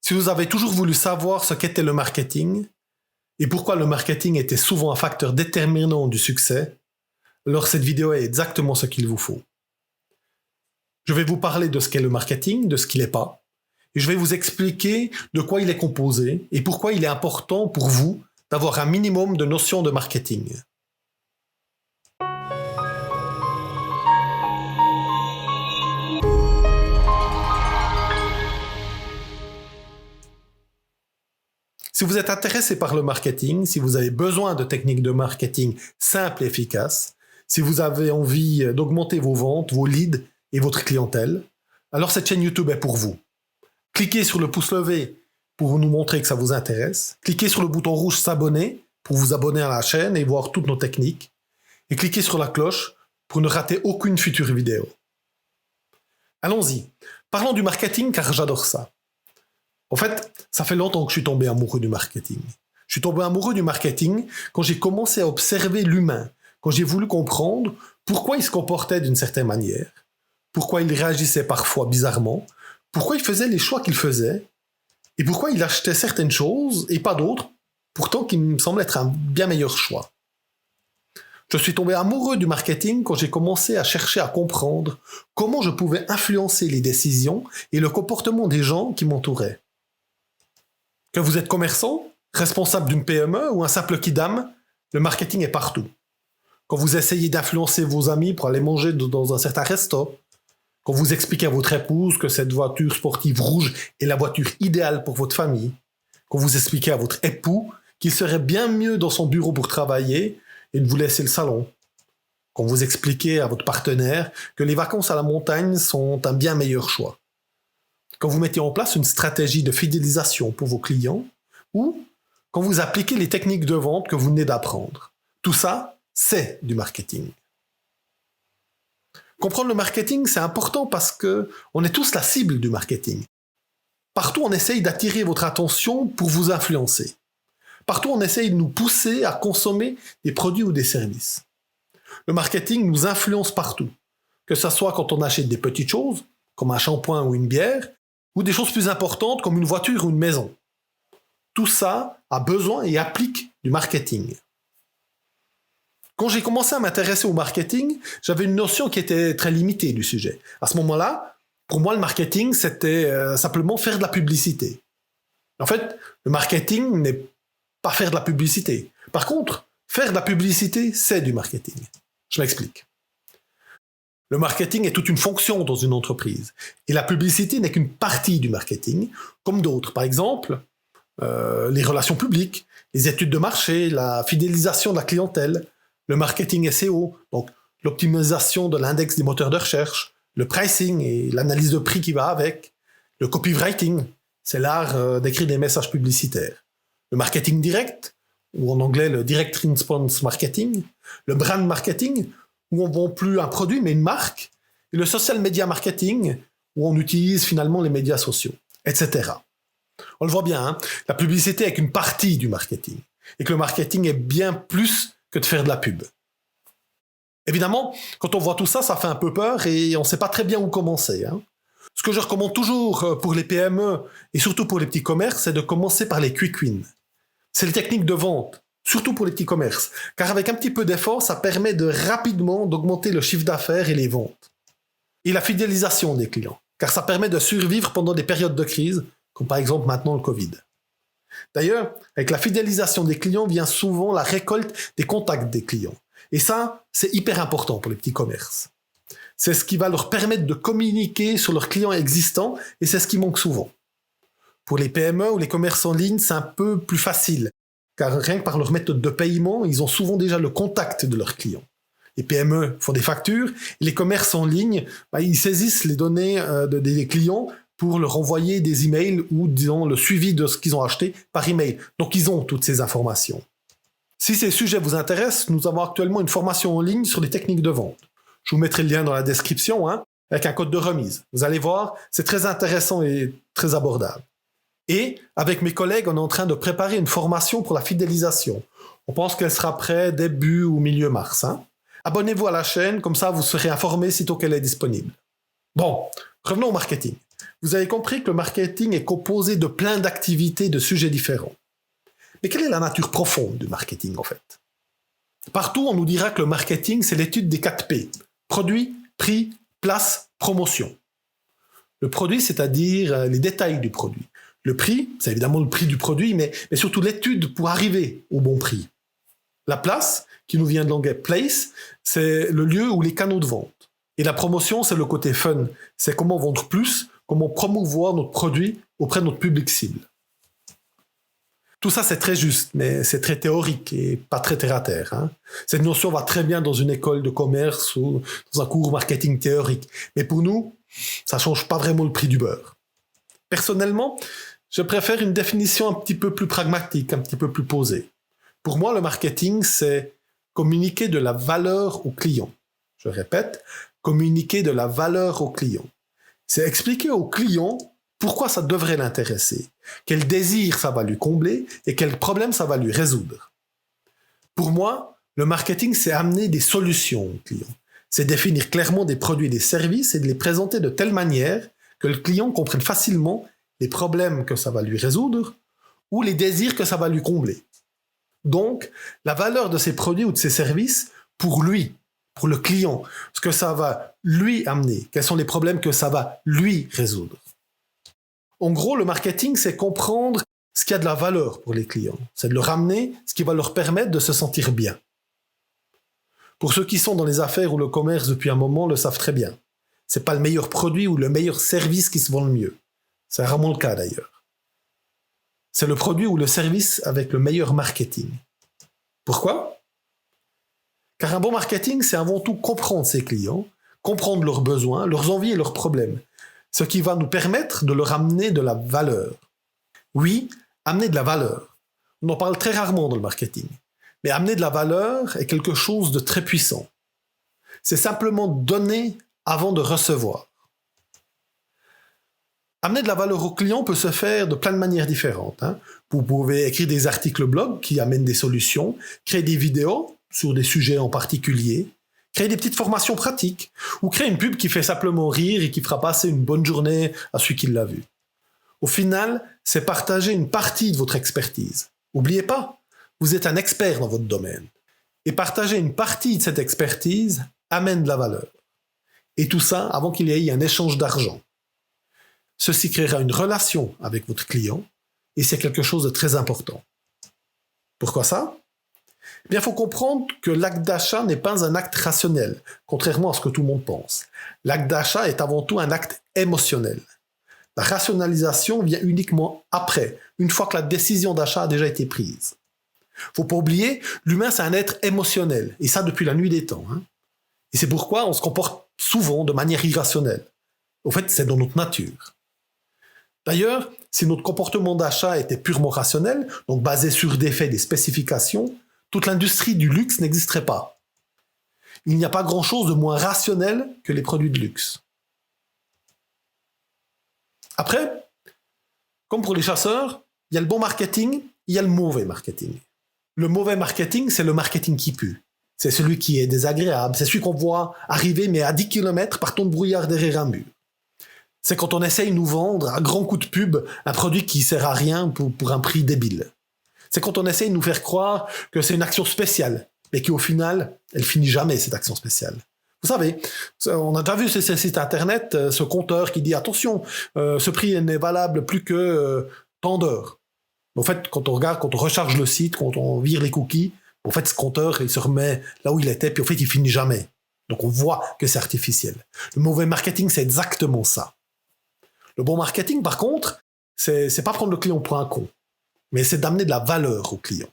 Si vous avez toujours voulu savoir ce qu'était le marketing et pourquoi le marketing était souvent un facteur déterminant du succès, alors cette vidéo est exactement ce qu'il vous faut. Je vais vous parler de ce qu'est le marketing, de ce qu'il n'est pas, et je vais vous expliquer de quoi il est composé et pourquoi il est important pour vous d'avoir un minimum de notions de marketing. Si vous êtes intéressé par le marketing, si vous avez besoin de techniques de marketing simples et efficaces, si vous avez envie d'augmenter vos ventes, vos leads et votre clientèle, alors cette chaîne YouTube est pour vous. Cliquez sur le pouce levé pour nous montrer que ça vous intéresse. Cliquez sur le bouton rouge s'abonner pour vous abonner à la chaîne et voir toutes nos techniques. Et cliquez sur la cloche pour ne rater aucune future vidéo. Allons-y. Parlons du marketing car j'adore ça. En fait, ça fait longtemps que je suis tombé amoureux du marketing. Je suis tombé amoureux du marketing quand j'ai commencé à observer l'humain, quand j'ai voulu comprendre pourquoi il se comportait d'une certaine manière, pourquoi il réagissait parfois bizarrement, pourquoi il faisait les choix qu'il faisait, et pourquoi il achetait certaines choses et pas d'autres, pourtant qui me semblent être un bien meilleur choix. Je suis tombé amoureux du marketing quand j'ai commencé à chercher à comprendre comment je pouvais influencer les décisions et le comportement des gens qui m'entouraient. Que vous êtes commerçant, responsable d'une PME ou un simple kidam, le marketing est partout. Quand vous essayez d'influencer vos amis pour aller manger dans un certain resto, quand vous expliquez à votre épouse que cette voiture sportive rouge est la voiture idéale pour votre famille, quand vous expliquez à votre époux qu'il serait bien mieux dans son bureau pour travailler et de vous laisser le salon, quand vous expliquez à votre partenaire que les vacances à la montagne sont un bien meilleur choix, quand vous mettez en place une stratégie de fidélisation pour vos clients, ou quand vous appliquez les techniques de vente que vous venez d'apprendre. Tout ça, c'est du marketing. Comprendre le marketing, c'est important parce qu'on est tous la cible du marketing. Partout, on essaye d'attirer votre attention pour vous influencer. Partout, on essaye de nous pousser à consommer des produits ou des services. Le marketing nous influence partout, que ce soit quand on achète des petites choses, comme un shampoing ou une bière, ou des choses plus importantes comme une voiture ou une maison. Tout ça a besoin et applique du marketing. Quand j'ai commencé à m'intéresser au marketing, j'avais une notion qui était très limitée du sujet. À ce moment-là, pour moi, le marketing, c'était simplement faire de la publicité. En fait, le marketing n'est pas faire de la publicité. Par contre, faire de la publicité, c'est du marketing. Je m'explique. Le marketing est toute une fonction dans une entreprise. Et la publicité n'est qu'une partie du marketing, comme d'autres. Par exemple, les relations publiques, les études de marché, la fidélisation de la clientèle, le marketing SEO, donc l'optimisation de l'index des moteurs de recherche, le pricing et l'analyse de prix qui va avec, le copywriting, c'est l'art d'écrire des messages publicitaires, le marketing direct, ou en anglais le direct response marketing, le brand marketing, où on ne vend plus un produit mais une marque, et le social media marketing, où on utilise finalement les médias sociaux, etc. On le voit bien, hein, la publicité est qu'une partie du marketing, et que le marketing est bien plus que de faire de la pub. Évidemment, quand on voit tout ça, ça fait un peu peur et on ne sait pas très bien où commencer. Hein. Ce que je recommande toujours pour les PME et surtout pour les petits commerces, c'est de commencer par les quick wins. C'est les techniques de vente, surtout pour les petits commerces, car avec un petit peu d'effort, ça permet de rapidement d'augmenter le chiffre d'affaires et les ventes. Et la fidélisation des clients, car ça permet de survivre pendant des périodes de crise, comme par exemple maintenant le Covid. D'ailleurs, avec la fidélisation des clients vient souvent la récolte des contacts des clients. Et ça, c'est hyper important pour les petits commerces. C'est ce qui va leur permettre de communiquer sur leurs clients existants et c'est ce qui manque souvent. Pour les PME ou les commerces en ligne, c'est un peu plus facile, car rien que par leur méthode de paiement, ils ont souvent déjà le contact de leurs clients. Les PME font des factures, et les commerces en ligne, ils saisissent les données des clients pour leur envoyer des emails ou disons le suivi de ce qu'ils ont acheté par email. Donc ils ont toutes ces informations. Si ces sujets vous intéressent, nous avons actuellement une formation en ligne sur les techniques de vente. Je vous mettrai le lien dans la description, avec un code de remise. Vous allez voir, c'est très intéressant et très abordable. Et avec mes collègues, on est en train de préparer une formation pour la fidélisation. On pense qu'elle sera prête début ou milieu mars. Abonnez-vous à la chaîne, comme ça vous serez informé sitôt qu'elle est disponible. Bon, revenons au marketing. Vous avez compris que le marketing est composé de plein d'activités, de sujets différents. Mais quelle est la nature profonde du marketing en fait? Partout, on nous dira que le marketing, c'est l'étude des 4 P. Produit, prix, place, promotion. Le produit, c'est-à-dire les détails du produit. Le prix, c'est évidemment le prix du produit, mais surtout l'étude pour arriver au bon prix. La place, qui nous vient de l'anglais place, c'est le lieu ou les canaux de vente. Et la promotion, c'est le côté fun. C'est comment vendre plus, comment promouvoir notre produit auprès de notre public cible. Tout ça, c'est très juste, mais c'est très théorique et pas très terre-à-terre. Hein. Cette notion va très bien dans une école de commerce ou dans un cours marketing théorique. Mais pour nous, ça ne change pas vraiment le prix du beurre. Personnellement, je préfère une définition un petit peu plus pragmatique, un petit peu plus posée. Pour moi, le marketing, c'est communiquer de la valeur au client. Je répète, communiquer de la valeur au client. C'est expliquer au client pourquoi ça devrait l'intéresser, quel désir ça va lui combler et quel problème ça va lui résoudre. Pour moi, le marketing, c'est amener des solutions au client. C'est définir clairement des produits et des services et de les présenter de telle manière que le client comprenne facilement les problèmes que ça va lui résoudre ou les désirs que ça va lui combler. Donc, la valeur de ces produits ou de ces services pour lui, pour le client, ce que ça va lui amener, quels sont les problèmes que ça va lui résoudre. En gros, le marketing, c'est comprendre ce qui a de la valeur pour les clients. C'est de leur amener ce qui va leur permettre de se sentir bien. Pour ceux qui sont dans les affaires ou le commerce depuis un moment, le savent très bien. C'est pas le meilleur produit ou le meilleur service qui se vend le mieux. C'est rarement le cas d'ailleurs. C'est le produit ou le service avec le meilleur marketing. Pourquoi? Car un bon marketing, c'est avant tout comprendre ses clients, comprendre leurs besoins, leurs envies et leurs problèmes. Ce qui va nous permettre de leur amener de la valeur. Oui, amener de la valeur. On en parle très rarement dans le marketing. Mais amener de la valeur est quelque chose de très puissant. C'est simplement donner avant de recevoir. Amener de la valeur au client peut se faire de plein de manières différentes. Vous pouvez écrire des articles blog qui amènent des solutions, créer des vidéos sur des sujets en particulier, créer des petites formations pratiques, ou créer une pub qui fait simplement rire et qui fera passer une bonne journée à celui qui l'a vu. Au final, c'est partager une partie de votre expertise. N'oubliez pas, vous êtes un expert dans votre domaine. Et partager une partie de cette expertise amène de la valeur. Et tout ça avant qu'il y ait un échange d'argent. Ceci créera une relation avec votre client et c'est quelque chose de très important. Pourquoi ça? Eh bien, il faut comprendre que l'acte d'achat n'est pas un acte rationnel, contrairement à ce que tout le monde pense. L'acte d'achat est avant tout un acte émotionnel. La rationalisation vient uniquement après, une fois que la décision d'achat a déjà été prise. Faut pas oublier, l'humain c'est un être émotionnel, et ça depuis la nuit des temps. Et c'est pourquoi on se comporte souvent de manière irrationnelle. Au fait, c'est dans notre nature. D'ailleurs, si notre comportement d'achat était purement rationnel, donc basé sur des faits, des spécifications, toute l'industrie du luxe n'existerait pas. Il n'y a pas grand-chose de moins rationnel que les produits de luxe. Après, comme pour les chasseurs, il y a le bon marketing, il y a le mauvais marketing. Le mauvais marketing, c'est le marketing qui pue. C'est celui qui est désagréable, c'est celui qu'on voit arriver mais à 10 km par ton de brouillard derrière un mur. C'est quand on essaye de nous vendre à grands coups de pub un produit qui sert à rien pour un prix débile. C'est quand on essaye de nous faire croire que c'est une action spéciale, mais qu'au final, elle finit jamais cette action spéciale. Vous savez, on a déjà vu sur ces sites internet ce compteur qui dit attention, ce prix n'est valable plus que tant d'heures. En fait, quand on regarde, quand on recharge le site, quand on vire les cookies, en fait, ce compteur, il se remet là où il était, puis en fait, il finit jamais. Donc, on voit que c'est artificiel. Le mauvais marketing, c'est exactement ça. Le bon marketing, par contre, c'est pas prendre le client pour un con, mais c'est d'amener de la valeur au client.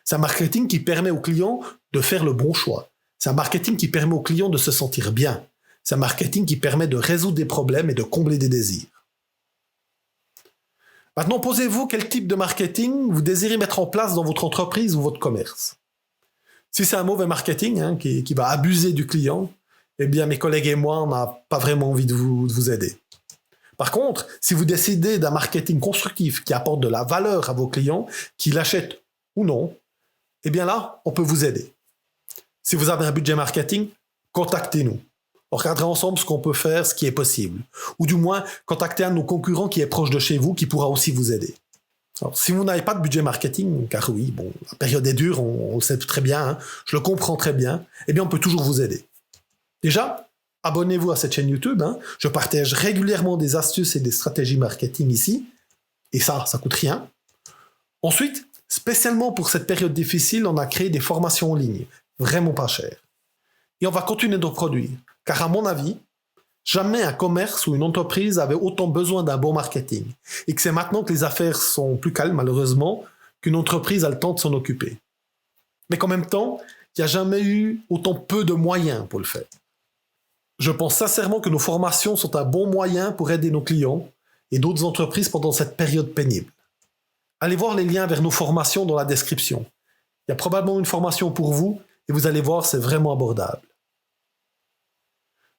C'est un marketing qui permet au client de faire le bon choix. C'est un marketing qui permet au client de se sentir bien. C'est un marketing qui permet de résoudre des problèmes et de combler des désirs. Maintenant, posez-vous quel type de marketing vous désirez mettre en place dans votre entreprise ou votre commerce. Si c'est un mauvais marketing qui va abuser du client, eh bien mes collègues et moi, on n'a pas vraiment envie de vous aider. Par contre, si vous décidez d'un marketing constructif qui apporte de la valeur à vos clients, qui l'achètent ou non, eh bien là, on peut vous aider. Si vous avez un budget marketing, contactez-nous. On regardera ensemble ce qu'on peut faire, ce qui est possible. Ou du moins, contacter un de nos concurrents qui est proche de chez vous, qui pourra aussi vous aider. Alors, si vous n'avez pas de budget marketing, car oui, bon, la période est dure, on le sait très bien, hein, je le comprends très bien, eh bien on peut toujours vous aider. Déjà, abonnez-vous à cette chaîne YouTube, hein, je partage régulièrement des astuces et des stratégies marketing ici, et ça coûte rien. Ensuite, spécialement pour cette période difficile, on a créé des formations en ligne, vraiment pas chères. Et on va continuer de produire, car à mon avis, jamais un commerce ou une entreprise avait autant besoin d'un bon marketing. Et que c'est maintenant que les affaires sont plus calmes, malheureusement, qu'une entreprise a le temps de s'en occuper. Mais qu'en même temps, il n'y a jamais eu autant peu de moyens pour le faire. Je pense sincèrement que nos formations sont un bon moyen pour aider nos clients et d'autres entreprises pendant cette période pénible. Allez voir les liens vers nos formations dans la description. Il y a probablement une formation pour vous et vous allez voir, c'est vraiment abordable.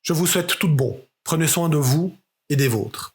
Je vous souhaite tout de bon. Prenez soin de vous et des vôtres.